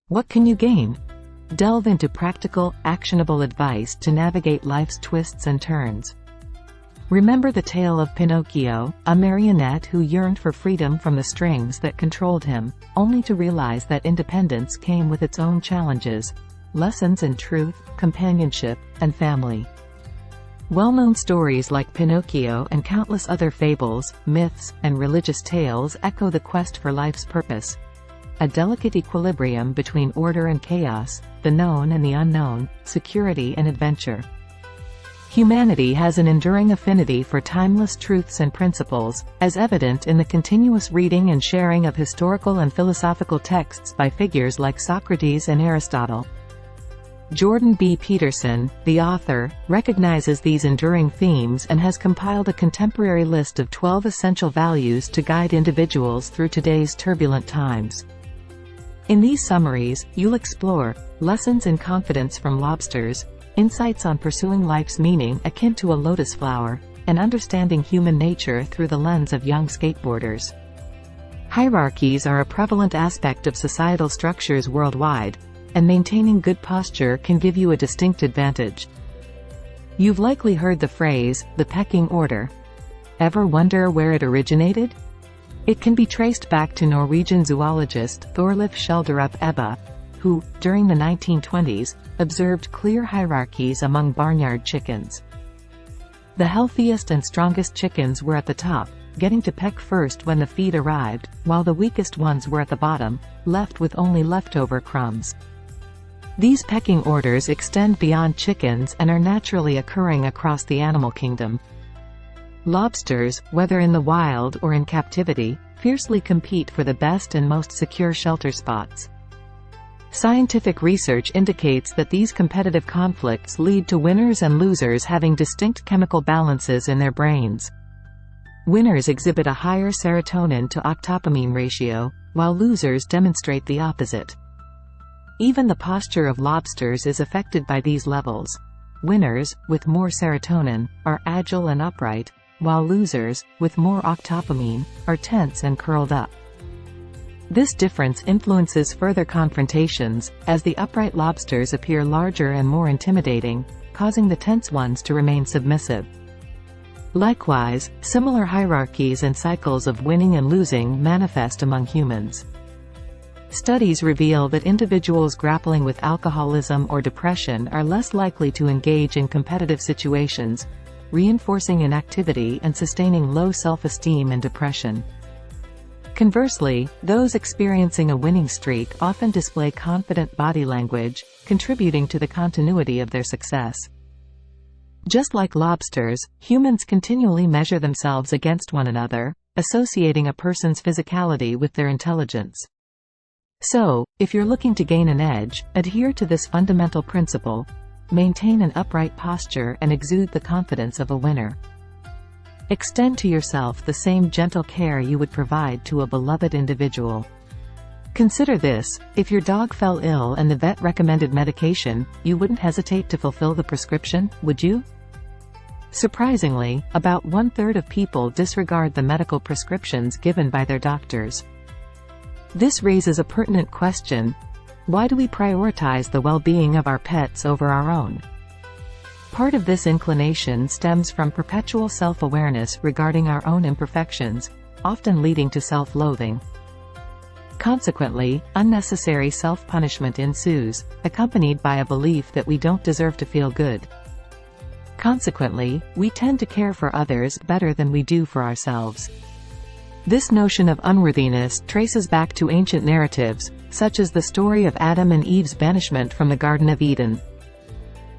What can you gain? Delve into practical, actionable advice to navigate life's twists and turns. Remember the tale of Pinocchio, a marionette who yearned for freedom from the strings that controlled him, only to realize that independence came with its own challenges, lessons in truth, companionship, and family. Well-known stories like Pinocchio and countless other fables, myths, and religious tales echo the quest for life's purpose. A delicate equilibrium between order and chaos, the known and the unknown, security and adventure. Humanity has an enduring affinity for timeless truths and principles, as evident in the continuous reading and sharing of historical and philosophical texts by figures like Socrates and Aristotle. Jordan B. Peterson, the author, recognizes these enduring themes and has compiled a contemporary list of 12 essential values to guide individuals through today's turbulent times. In these summaries, you'll explore lessons in confidence from lobsters, insights on pursuing life's meaning akin to a lotus flower, and understanding human nature through the lens of young skateboarders. Hierarchies are a prevalent aspect of societal structures worldwide, and maintaining good posture can give you a distinct advantage. You've likely heard the phrase, the pecking order. Ever wonder where it originated? It can be traced back to Norwegian zoologist Thorleif Schjelderup Ebbe, who, during the 1920s, observed clear hierarchies among barnyard chickens. The healthiest and strongest chickens were at the top, getting to peck first when the feed arrived, while the weakest ones were at the bottom, left with only leftover crumbs. These pecking orders extend beyond chickens and are naturally occurring across the animal kingdom. Lobsters, whether in the wild or in captivity, fiercely compete for the best and most secure shelter spots. Scientific research indicates that these competitive conflicts lead to winners and losers having distinct chemical balances in their brains. Winners exhibit a higher serotonin to octopamine ratio, while losers demonstrate the opposite. Even the posture of lobsters is affected by these levels. Winners, with more serotonin, are agile and upright, while losers, with more octopamine, are tense and curled up. This difference influences further confrontations, as the upright lobsters appear larger and more intimidating, causing the tense ones to remain submissive. Likewise, similar hierarchies and cycles of winning and losing manifest among humans. Studies reveal that individuals grappling with alcoholism or depression are less likely to engage in competitive situations, reinforcing inactivity and sustaining low self-esteem and depression. Conversely, those experiencing a winning streak often display confident body language, contributing to the continuity of their success. Just like lobsters, humans continually measure themselves against one another, associating a person's physicality with their intelligence. So, if you're looking to gain an edge, adhere to this fundamental principle: maintain an upright posture and exude the confidence of a winner. Extend to yourself the same gentle care you would provide to a beloved individual. Consider this: if your dog fell ill and the vet recommended medication, you wouldn't hesitate to fulfill the prescription, would you? Surprisingly, about 1/3 of people disregard the medical prescriptions given by their doctors. This raises a pertinent question: why do we prioritize the well-being of our pets over our own? Part of this inclination stems from perpetual self-awareness regarding our own imperfections, often leading to self-loathing. Consequently, unnecessary self-punishment ensues, accompanied by a belief that we don't deserve to feel good. Consequently, we tend to care for others better than we do for ourselves. This notion of unworthiness traces back to ancient narratives, such as the story of Adam and Eve's banishment from the Garden of Eden.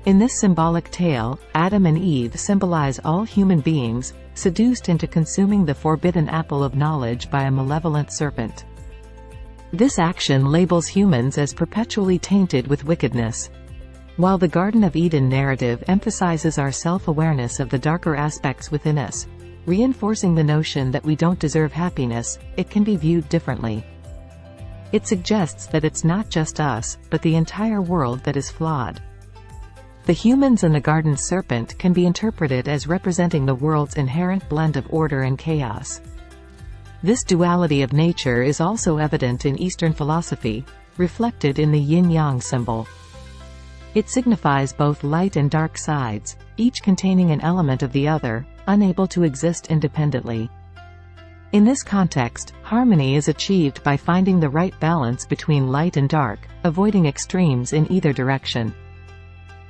In this symbolic tale, Adam and Eve symbolize all human beings, seduced into consuming the forbidden apple of knowledge by a malevolent serpent. This action labels humans as perpetually tainted with wickedness. While the Garden of Eden narrative emphasizes our self-awareness of the darker aspects within us, reinforcing the notion that we don't deserve happiness, it can be viewed differently. It suggests that it's not just us, but the entire world that is flawed. The humans and the garden serpent can be interpreted as representing the world's inherent blend of order and chaos. This duality of nature is also evident in Eastern philosophy, reflected in the yin-yang symbol. It signifies both light and dark sides, each containing an element of the other, unable to exist independently. In this context, harmony is achieved by finding the right balance between light and dark, avoiding extremes in either direction.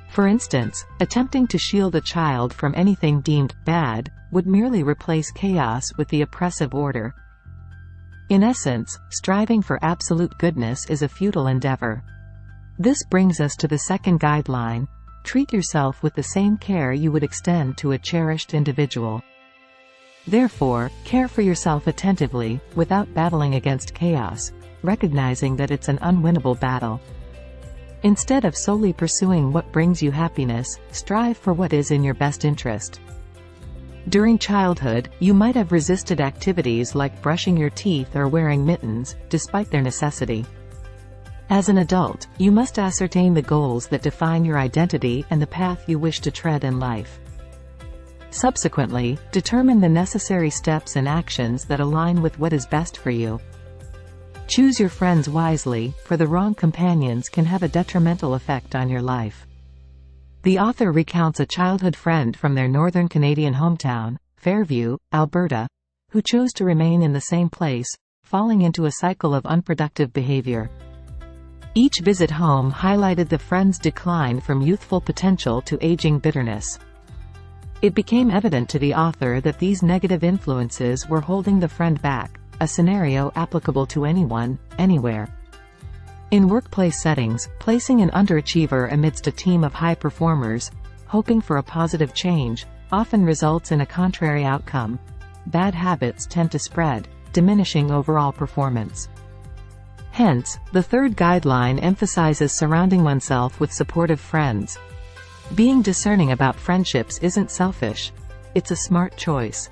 For instance, attempting to shield a child from anything deemed bad would merely replace chaos with the oppressive order. In essence, striving for absolute goodness is a futile endeavor. This brings us to the second guideline: treat yourself with the same care you would extend to a cherished individual. Therefore, care for yourself attentively, without battling against chaos, recognizing that it's an unwinnable battle. Instead of solely pursuing what brings you happiness, strive for what is in your best interest. During childhood, you might have resisted activities like brushing your teeth or wearing mittens, despite their necessity. As an adult, you must ascertain the goals that define your identity and the path you wish to tread in life. Subsequently, determine the necessary steps and actions that align with what is best for you. Choose your friends wisely, for the wrong companions can have a detrimental effect on your life. The author recounts a childhood friend from their northern Canadian hometown, Fairview, Alberta, who chose to remain in the same place, falling into a cycle of unproductive behavior. Each visit home highlighted the friend's decline from youthful potential to aging bitterness. It became evident to the author that these negative influences were holding the friend back, a scenario applicable to anyone, anywhere. In workplace settings, placing an underachiever amidst a team of high performers, hoping for a positive change, often results in a contrary outcome. Bad habits tend to spread, diminishing overall performance. Hence, the third guideline emphasizes surrounding oneself with supportive friends. Being discerning about friendships isn't selfish. It's a smart choice.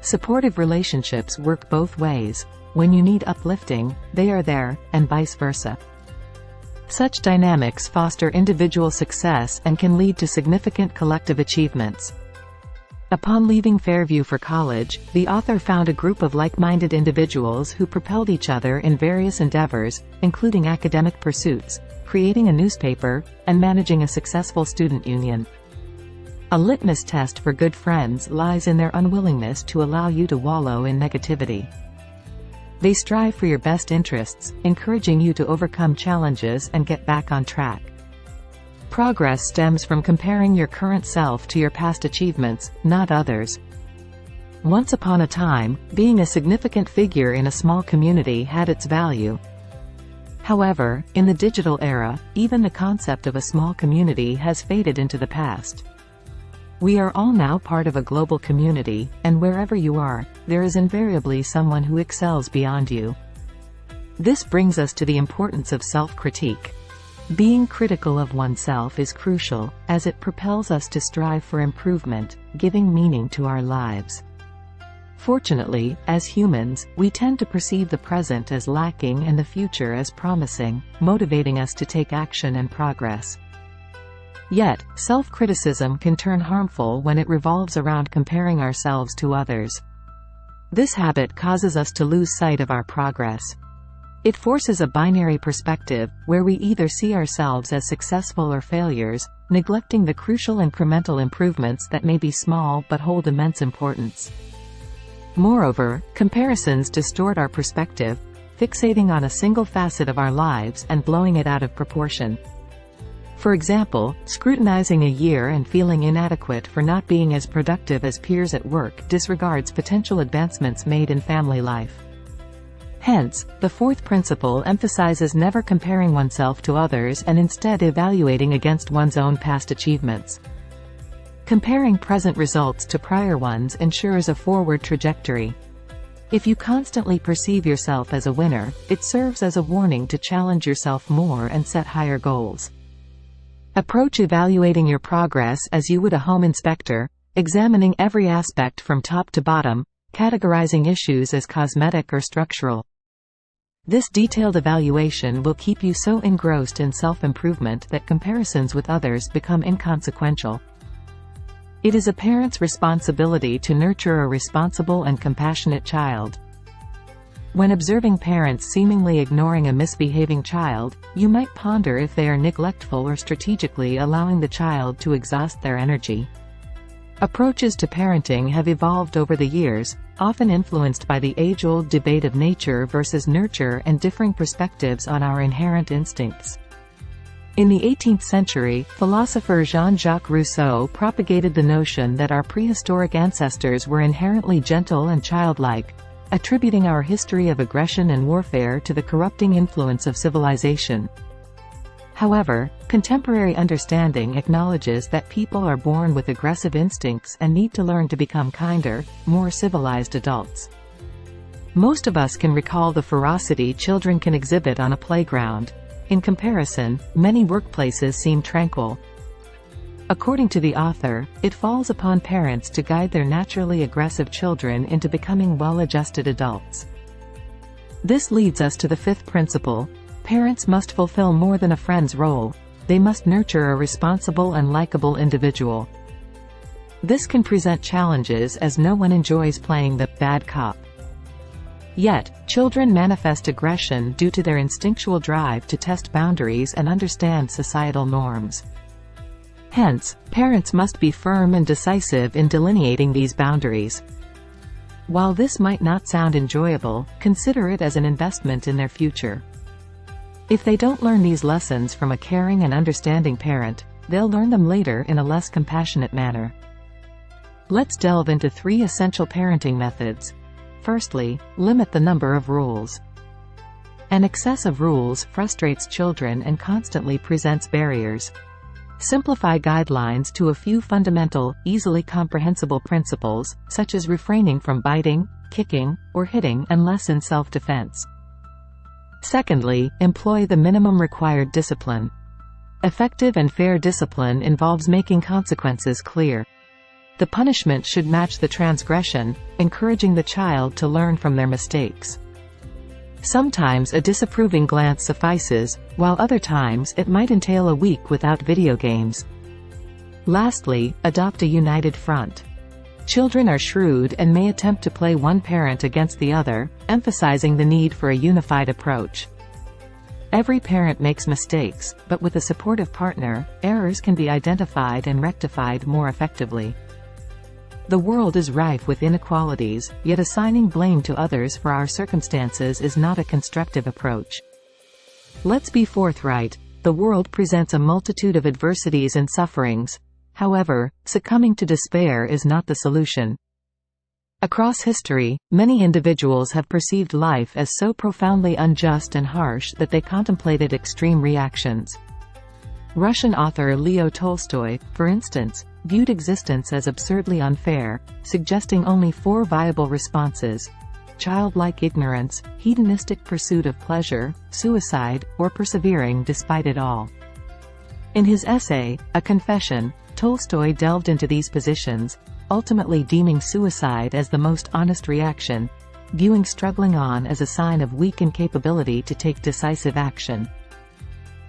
Supportive relationships work both ways. When you need uplifting, they are there, and vice versa. Such dynamics foster individual success and can lead to significant collective achievements. Upon leaving Fairview for college, the author found a group of like-minded individuals who propelled each other in various endeavors, including academic pursuits, creating a newspaper, and managing a successful student union. A litmus test for good friends lies in their unwillingness to allow you to wallow in negativity. They strive for your best interests, encouraging you to overcome challenges and get back on track. Progress stems from comparing your current self to your past achievements, not others. Once upon a time, being a significant figure in a small community had its value. However, in the digital era, even the concept of a small community has faded into the past. We are all now part of a global community, and wherever you are, there is invariably someone who excels beyond you. This brings us to the importance of self-critique. Being critical of oneself is crucial, as it propels us to strive for improvement, giving meaning to our lives. Fortunately, as humans, we tend to perceive the present as lacking and the future as promising, motivating us to take action and progress. Yet, self-criticism can turn harmful when it revolves around comparing ourselves to others. This habit causes us to lose sight of our progress. It forces a binary perspective, where we either see ourselves as successful or failures, neglecting the crucial incremental improvements that may be small but hold immense importance. Moreover, comparisons distort our perspective, fixating on a single facet of our lives and blowing it out of proportion. For example, scrutinizing a year and feeling inadequate for not being as productive as peers at work disregards potential advancements made in family life. Hence, the fourth principle emphasizes never comparing oneself to others and instead evaluating against one's own past achievements. Comparing present results to prior ones ensures a forward trajectory. If you constantly perceive yourself as a winner, it serves as a warning to challenge yourself more and set higher goals. Approach evaluating your progress as you would a home inspector, examining every aspect from top to bottom, categorizing issues as cosmetic or structural. This detailed evaluation will keep you so engrossed in self-improvement that comparisons with others become inconsequential. It is a parent's responsibility to nurture a responsible and compassionate child. When observing parents seemingly ignoring a misbehaving child, you might ponder if they are neglectful or strategically allowing the child to exhaust their energy. Approaches to parenting have evolved over the years, often influenced by the age-old debate of nature versus nurture and differing perspectives on our inherent instincts. In the 18th century, philosopher Jean-Jacques Rousseau propagated the notion that our prehistoric ancestors were inherently gentle and childlike, attributing our history of aggression and warfare to the corrupting influence of civilization. However, contemporary understanding acknowledges that people are born with aggressive instincts and need to learn to become kinder, more civilized adults. Most of us can recall the ferocity children can exhibit on a playground. In comparison, many workplaces seem tranquil. According to the author, it falls upon parents to guide their naturally aggressive children into becoming well-adjusted adults. This leads us to the fifth principle. Parents must fulfill more than a friend's role. They must nurture a responsible and likable individual. This can present challenges as no one enjoys playing the bad cop. Yet, children manifest aggression due to their instinctual drive to test boundaries and understand societal norms. Hence, parents must be firm and decisive in delineating these boundaries. While this might not sound enjoyable, consider it as an investment in their future. If they don't learn these lessons from a caring and understanding parent, they'll learn them later in a less compassionate manner. Let's delve into 3 essential parenting methods. Firstly, limit the number of rules. An excess of rules frustrates children and constantly presents barriers. Simplify guidelines to a few fundamental, easily comprehensible principles, such as refraining from biting, kicking, or hitting unless in self-defense. Secondly, employ the minimum required discipline. Effective and fair discipline involves making consequences clear. The punishment should match the transgression, encouraging the child to learn from their mistakes. Sometimes a disapproving glance suffices, while other times it might entail a week without video games. Lastly, adopt a united front. Children are shrewd and may attempt to play one parent against the other, emphasizing the need for a unified approach. Every parent makes mistakes, but with a supportive partner, errors can be identified and rectified more effectively. The world is rife with inequalities, yet assigning blame to others for our circumstances is not a constructive approach. Let's be forthright. The world presents a multitude of adversities and sufferings. However, succumbing to despair is not the solution. Across history, many individuals have perceived life as so profoundly unjust and harsh that they contemplated extreme reactions. Russian author Leo Tolstoy, for instance, viewed existence as absurdly unfair, suggesting only 4 viable responses: childlike ignorance, hedonistic pursuit of pleasure, suicide, or persevering despite it all. In his essay, A Confession, Tolstoy delved into these positions, ultimately deeming suicide as the most honest reaction, viewing struggling on as a sign of weak incapability to take decisive action.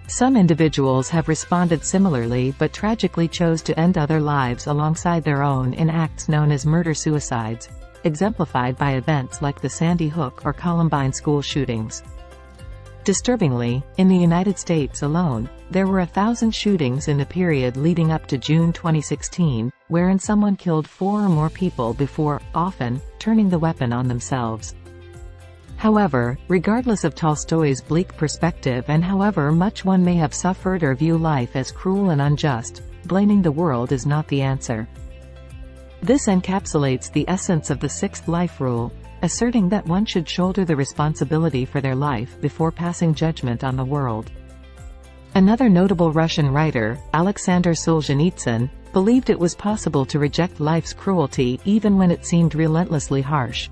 Some individuals have responded similarly but tragically chose to end other lives alongside their own in acts known as murder-suicides, exemplified by events like the Sandy Hook or Columbine school shootings. Disturbingly, in the United States alone, there were 1,000 shootings in the period leading up to June 2016, wherein someone killed 4 or more people before, often, turning the weapon on themselves. However, regardless of Tolstoy's bleak perspective and however much one may have suffered or view life as cruel and unjust, blaming the world is not the answer. This encapsulates the essence of the 6th life rule, asserting that one should shoulder the responsibility for their life before passing judgment on the world. Another notable Russian writer, Alexander Solzhenitsyn, believed it was possible to reject life's cruelty even when it seemed relentlessly harsh.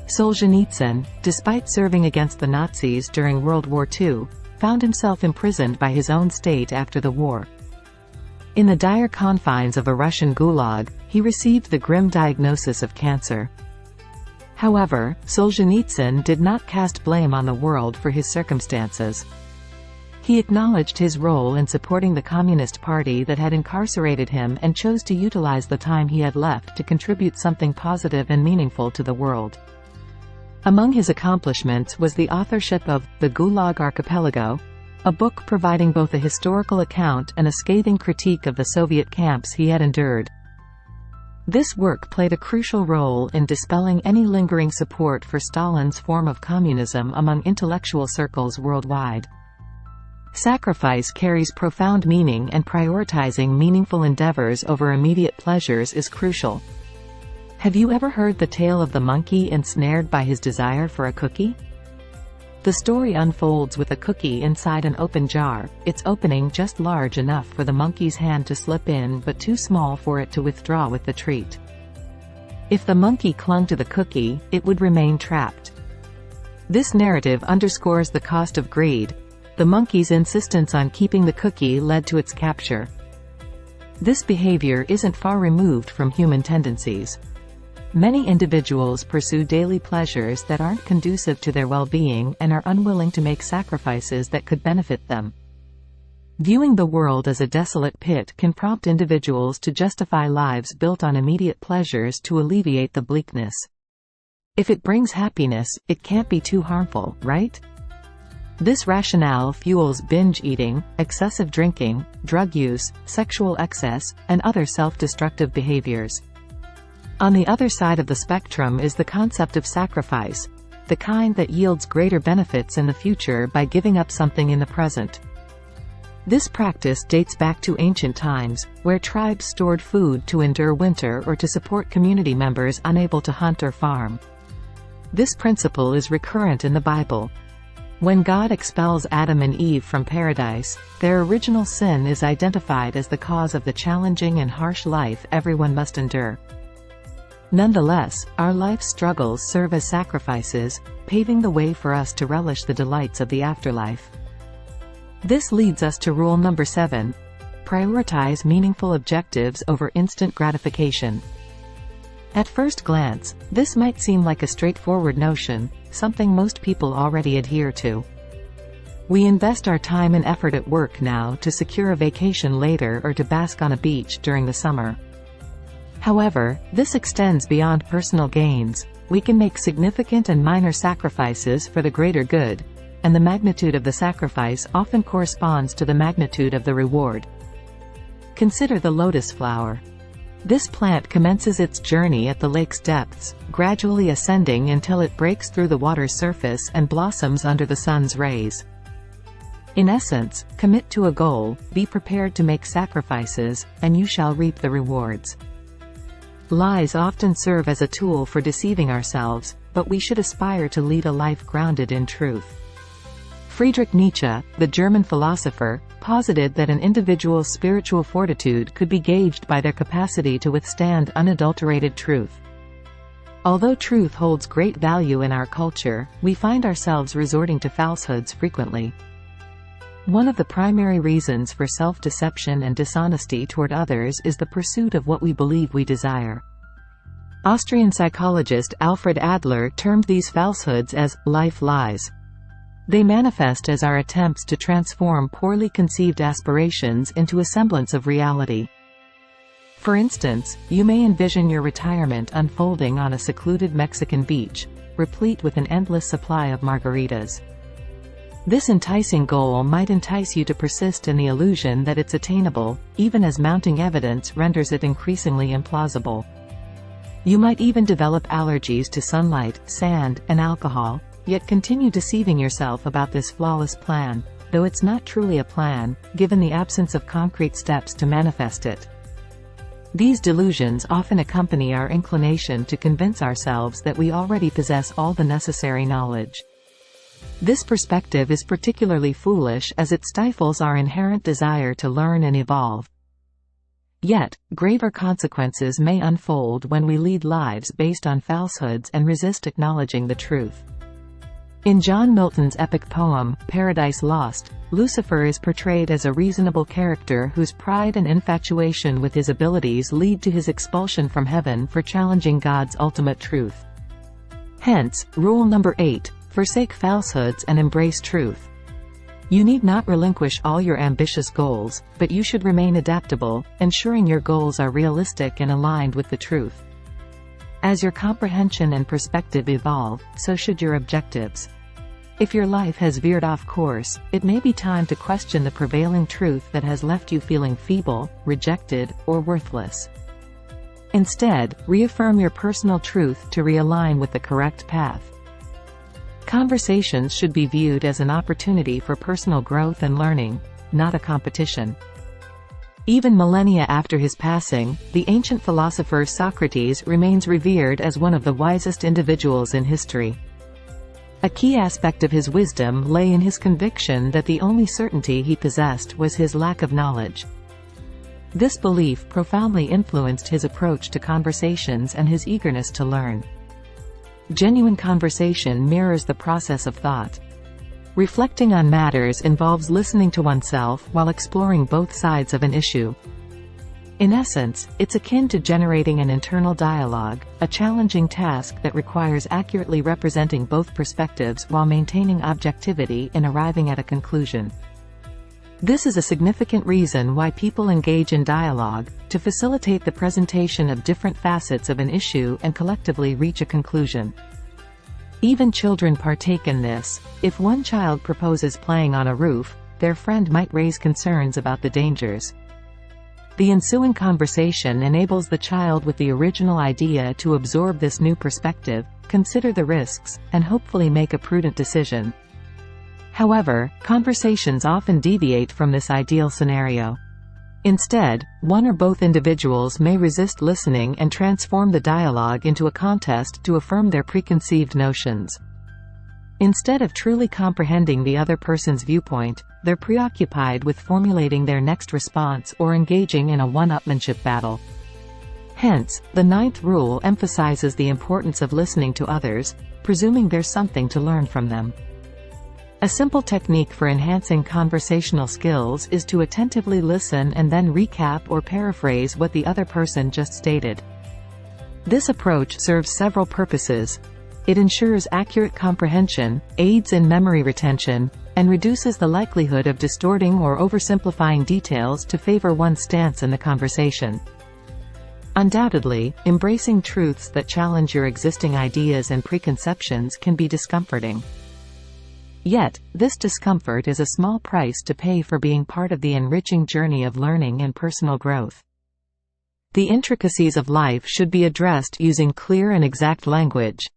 Solzhenitsyn, despite serving against the Nazis during World War II, found himself imprisoned by his own state after the war. In the dire confines of a Russian gulag, he received the grim diagnosis of cancer. However, Solzhenitsyn did not cast blame on the world for his circumstances. He acknowledged his role in supporting the Communist Party that had incarcerated him and chose to utilize the time he had left to contribute something positive and meaningful to the world. Among his accomplishments was the authorship of The Gulag Archipelago, a book providing both a historical account and a scathing critique of the Soviet camps he had endured. This work played a crucial role in dispelling any lingering support for Stalin's form of communism among intellectual circles worldwide. Sacrifice carries profound meaning, and prioritizing meaningful endeavors over immediate pleasures is crucial. Have you ever heard the tale of the monkey ensnared by his desire for a cookie? The story unfolds with a cookie inside an open jar, its opening just large enough for the monkey's hand to slip in but too small for it to withdraw with the treat. If the monkey clung to the cookie, it would remain trapped. This narrative underscores the cost of greed. The monkey's insistence on keeping the cookie led to its capture. This behavior isn't far removed from human tendencies. Many individuals pursue daily pleasures that aren't conducive to their well-being and are unwilling to make sacrifices that could benefit them. Viewing the world as a desolate pit can prompt individuals to justify lives built on immediate pleasures to alleviate the bleakness. If it brings happiness, it can't be too harmful, right? This rationale fuels binge eating, excessive drinking, drug use, sexual excess, and other self-destructive behaviors. On the other side of the spectrum is the concept of sacrifice, the kind that yields greater benefits in the future by giving up something in the present. This practice dates back to ancient times, where tribes stored food to endure winter or to support community members unable to hunt or farm. This principle is recurrent in the Bible. When God expels Adam and Eve from paradise, their original sin is identified as the cause of the challenging and harsh life everyone must endure. Nonetheless, our life's struggles serve as sacrifices, paving the way for us to relish the delights of the afterlife. This leads us to rule number 7. Prioritize meaningful objectives over instant gratification. At first glance, this might seem like a straightforward notion, something most people already adhere to. We invest our time and effort at work now to secure a vacation later or to bask on a beach during the summer. However, this extends beyond personal gains. We can make significant and minor sacrifices for the greater good, and the magnitude of the sacrifice often corresponds to the magnitude of the reward. Consider the lotus flower. This plant commences its journey at the lake's depths, gradually ascending until it breaks through the water's surface and blossoms under the sun's rays. In essence, commit to a goal, be prepared to make sacrifices, and you shall reap the rewards. Lies often serve as a tool for deceiving ourselves, but we should aspire to lead a life grounded in truth. Friedrich Nietzsche, the German philosopher, posited that an individual's spiritual fortitude could be gauged by their capacity to withstand unadulterated truth. Although truth holds great value in our culture, we find ourselves resorting to falsehoods frequently. One of the primary reasons for self-deception and dishonesty toward others is the pursuit of what we believe we desire. Austrian psychologist Alfred Adler termed these falsehoods as life lies. They manifest as our attempts to transform poorly conceived aspirations into a semblance of reality. For instance, you may envision your retirement unfolding on a secluded Mexican beach, replete with an endless supply of margaritas. This enticing goal might entice you to persist in the illusion that it's attainable, even as mounting evidence renders it increasingly implausible. You might even develop allergies to sunlight, sand, and alcohol, yet continue deceiving yourself about this flawless plan, though it's not truly a plan, given the absence of concrete steps to manifest it. These delusions often accompany our inclination to convince ourselves that we already possess all the necessary knowledge. This perspective is particularly foolish as it stifles our inherent desire to learn and evolve. Yet, graver consequences may unfold when we lead lives based on falsehoods and resist acknowledging the truth. In John Milton's epic poem, Paradise Lost, Lucifer is portrayed as a reasonable character whose pride and infatuation with his abilities lead to his expulsion from heaven for challenging God's ultimate truth. Hence, rule number 8, forsake falsehoods and embrace truth. You need not relinquish all your ambitious goals, but you should remain adaptable, ensuring your goals are realistic and aligned with the truth. As your comprehension and perspective evolve, so should your objectives. If your life has veered off course, it may be time to question the prevailing truth that has left you feeling feeble, rejected, or worthless. Instead, reaffirm your personal truth to realign with the correct path. Conversations should be viewed as an opportunity for personal growth and learning, not a competition. Even millennia after his passing, the ancient philosopher Socrates remains revered as one of the wisest individuals in history. A key aspect of his wisdom lay in his conviction that the only certainty he possessed was his lack of knowledge. This belief profoundly influenced his approach to conversations and his eagerness to learn. Genuine conversation mirrors the process of thought. Reflecting on matters involves listening to oneself while exploring both sides of an issue. In essence, it's akin to generating an internal dialogue, a challenging task that requires accurately representing both perspectives while maintaining objectivity in arriving at a conclusion. This is a significant reason why people engage in dialogue, to facilitate the presentation of different facets of an issue and collectively reach a conclusion. Even children partake in this. If one child proposes playing on a roof, their friend might raise concerns about the dangers. The ensuing conversation enables the child with the original idea to absorb this new perspective, consider the risks, and hopefully make a prudent decision. However, conversations often deviate from this ideal scenario. Instead, one or both individuals may resist listening and transform the dialogue into a contest to affirm their preconceived notions. Instead of truly comprehending the other person's viewpoint, they're preoccupied with formulating their next response or engaging in a one-upmanship battle. Hence, the ninth rule emphasizes the importance of listening to others, presuming there's something to learn from them. A simple technique for enhancing conversational skills is to attentively listen and then recap or paraphrase what the other person just stated. This approach serves several purposes. It ensures accurate comprehension, aids in memory retention, and reduces the likelihood of distorting or oversimplifying details to favor one's stance in the conversation. Undoubtedly, embracing truths that challenge your existing ideas and preconceptions can be discomforting. Yet, this discomfort is a small price to pay for being part of the enriching journey of learning and personal growth. The intricacies of life should be addressed using clear and exact language.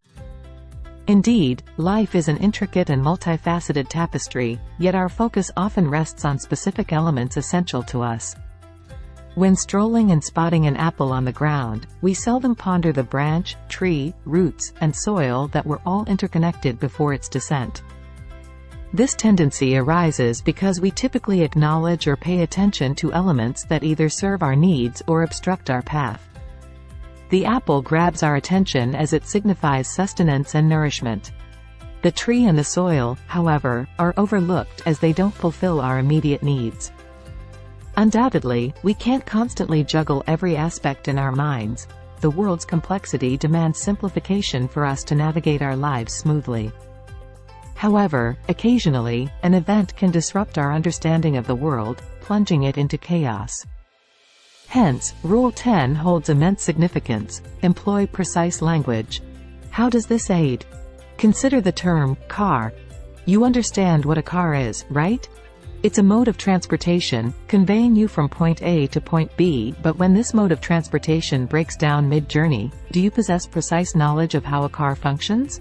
Indeed, life is an intricate and multifaceted tapestry, yet our focus often rests on specific elements essential to us. When strolling and spotting an apple on the ground, we seldom ponder the branch, tree, roots, and soil that were all interconnected before its descent. This tendency arises because we typically acknowledge or pay attention to elements that either serve our needs or obstruct our path. The apple grabs our attention as it signifies sustenance and nourishment. The tree and the soil, however, are overlooked as they don't fulfill our immediate needs. Undoubtedly, we can't constantly juggle every aspect in our minds. The world's complexity demands simplification for us to navigate our lives smoothly. However, occasionally, an event can disrupt our understanding of the world, plunging it into chaos. Hence, Rule 10 holds immense significance: employ precise language. How does this aid? Consider the term, car. You understand what a car is, right? It's a mode of transportation, conveying you from point A to point B, but when this mode of transportation breaks down mid-journey, do you possess precise knowledge of how a car functions?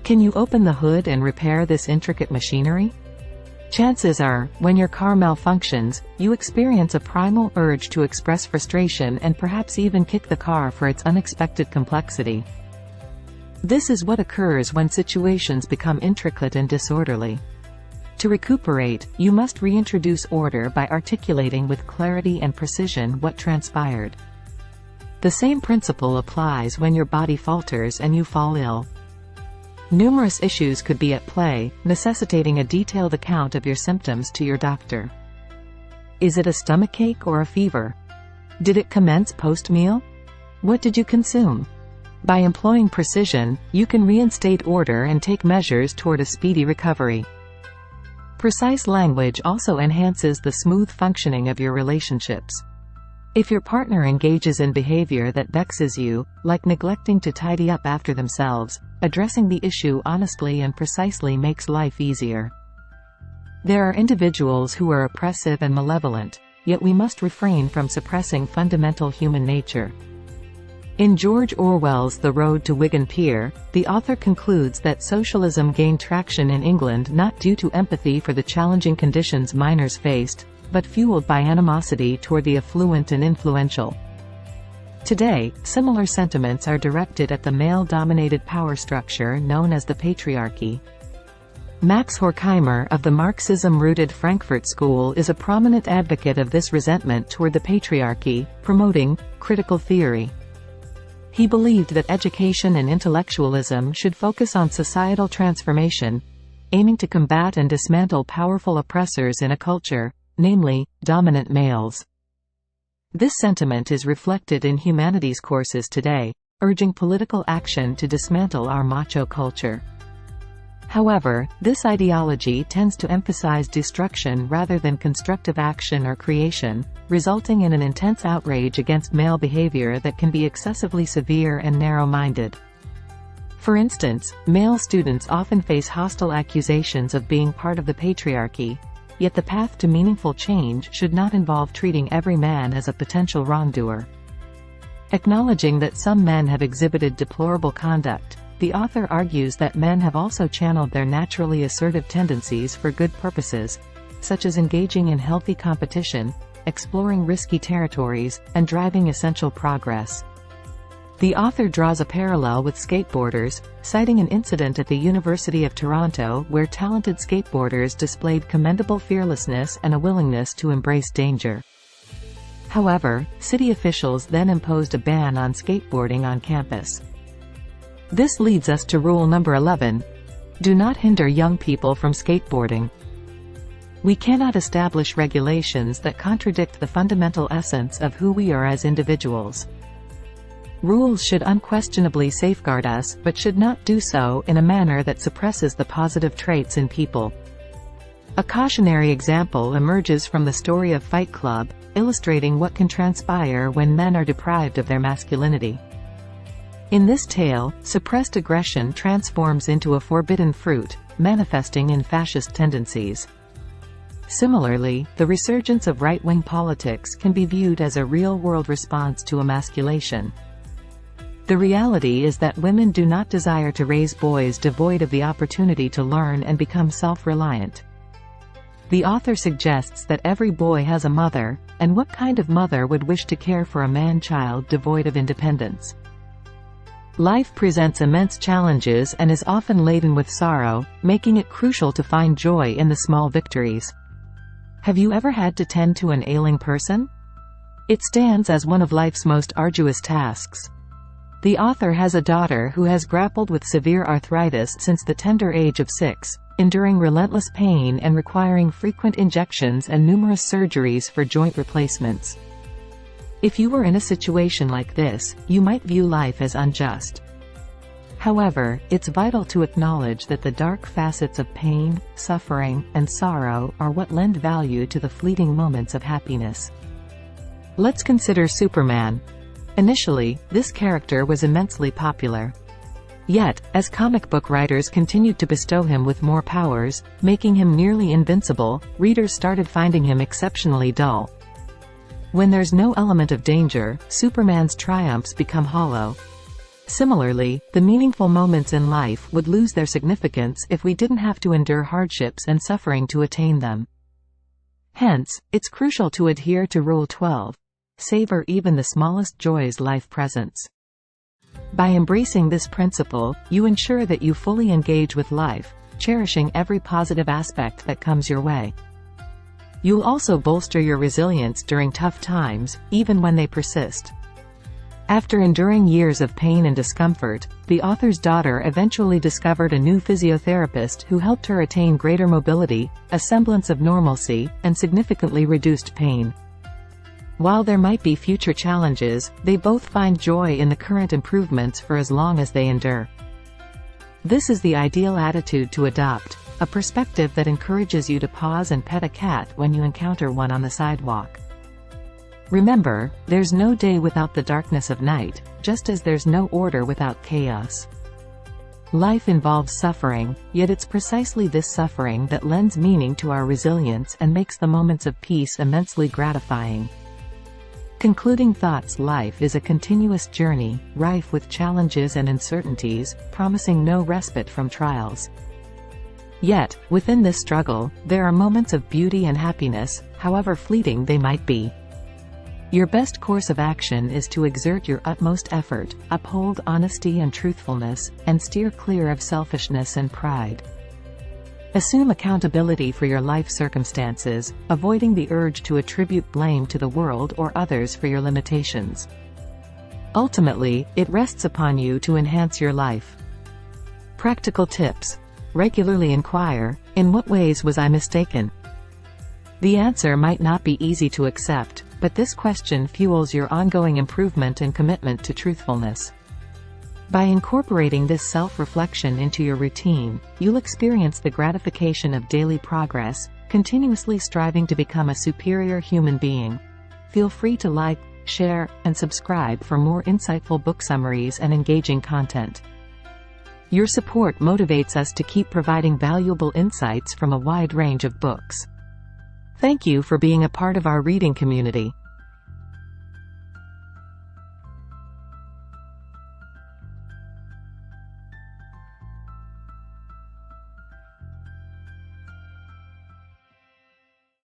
Can you open the hood and repair this intricate machinery? Chances are, when your car malfunctions, you experience a primal urge to express frustration and perhaps even kick the car for its unexpected complexity. This is what occurs when situations become intricate and disorderly. To recuperate, you must reintroduce order by articulating with clarity and precision what transpired. The same principle applies when your body falters and you fall ill. Numerous issues could be at play, necessitating a detailed account of your symptoms to your doctor. Is it a stomachache or a fever? Did it commence post-meal? What did you consume? By employing precision, you can reinstate order and take measures toward a speedy recovery. Precise language also enhances the smooth functioning of your relationships. If your partner engages in behavior that vexes you, like neglecting to tidy up after themselves, addressing the issue honestly and precisely makes life easier. There are individuals who are oppressive and malevolent, yet we must refrain from suppressing fundamental human nature. In George Orwell's The Road to Wigan Pier, the author concludes that socialism gained traction in England not due to empathy for the challenging conditions miners faced, but fueled by animosity toward the affluent and influential. Today, similar sentiments are directed at the male-dominated power structure known as the patriarchy. Max Horkheimer of the Marxism-rooted Frankfurt School is a prominent advocate of this resentment toward the patriarchy, promoting critical theory. He believed that education and intellectualism should focus on societal transformation, aiming to combat and dismantle powerful oppressors in a culture, namely, dominant males. This sentiment is reflected in humanities courses today, urging political action to dismantle our macho culture. However, this ideology tends to emphasize destruction rather than constructive action or creation, resulting in an intense outrage against male behavior that can be excessively severe and narrow-minded. For instance, male students often face hostile accusations of being part of the patriarchy, yet the path to meaningful change should not involve treating every man as a potential wrongdoer. Acknowledging that some men have exhibited deplorable conduct, the author argues that men have also channeled their naturally assertive tendencies for good purposes, such as engaging in healthy competition, exploring risky territories, and driving essential progress. The author draws a parallel with skateboarders, citing an incident at the University of Toronto where talented skateboarders displayed commendable fearlessness and a willingness to embrace danger. However, city officials then imposed a ban on skateboarding on campus. This leads us to rule number 11. Do not hinder young people from skateboarding. We cannot establish regulations that contradict the fundamental essence of who we are as individuals. Rules should unquestionably safeguard us, but should not do so in a manner that suppresses the positive traits in people. A cautionary example emerges from the story of Fight Club, illustrating what can transpire when men are deprived of their masculinity. In this tale, suppressed aggression transforms into a forbidden fruit, manifesting in fascist tendencies. Similarly, the resurgence of right-wing politics can be viewed as a real-world response to emasculation. The reality is that women do not desire to raise boys devoid of the opportunity to learn and become self-reliant. The author suggests that every boy has a mother, and what kind of mother would wish to care for a man-child devoid of independence? Life presents immense challenges and is often laden with sorrow, making it crucial to find joy in the small victories. Have you ever had to tend to an ailing person? It stands as one of life's most arduous tasks. The author has a daughter who has grappled with severe arthritis since the tender age of 6, enduring relentless pain and requiring frequent injections and numerous surgeries for joint replacements. If you were in a situation like this, you might view life as unjust. However, it's vital to acknowledge that the dark facets of pain, suffering, and sorrow are what lend value to the fleeting moments of happiness. Let's consider Superman. Initially, this character was immensely popular. Yet, as comic book writers continued to bestow him with more powers, making him nearly invincible, readers started finding him exceptionally dull. When there's no element of danger, Superman's triumphs become hollow. Similarly, the meaningful moments in life would lose their significance if we didn't have to endure hardships and suffering to attain them. Hence, it's crucial to adhere to Rule 12. Savor even the smallest joys life presents. By embracing this principle, you ensure that you fully engage with life, cherishing every positive aspect that comes your way. You'll also bolster your resilience during tough times, even when they persist. After enduring years of pain and discomfort, the author's daughter eventually discovered a new physiotherapist who helped her attain greater mobility, a semblance of normalcy, and significantly reduced pain. While there might be future challenges, they both find joy in the current improvements for as long as they endure. This is the ideal attitude to adopt, a perspective that encourages you to pause and pet a cat when you encounter one on the sidewalk. Remember, there's no day without the darkness of night, just as there's no order without chaos. Life involves suffering, yet it's precisely this suffering that lends meaning to our resilience and makes the moments of peace immensely gratifying. Concluding thoughts: life is a continuous journey, rife with challenges and uncertainties, promising no respite from trials. Yet, within this struggle, there are moments of beauty and happiness, however fleeting they might be. Your best course of action is to exert your utmost effort, uphold honesty and truthfulness, and steer clear of selfishness and pride. Assume accountability for your life circumstances, avoiding the urge to attribute blame to the world or others for your limitations. Ultimately, it rests upon you to enhance your life. Practical tips. Regularly inquire, in what ways was I mistaken? The answer might not be easy to accept, but this question fuels your ongoing improvement and commitment to truthfulness. By incorporating this self-reflection into your routine, you'll experience the gratification of daily progress, continuously striving to become a superior human being. Feel free to like, share, and subscribe for more insightful book summaries and engaging content. Your support motivates us to keep providing valuable insights from a wide range of books. Thank you for being a part of our reading community.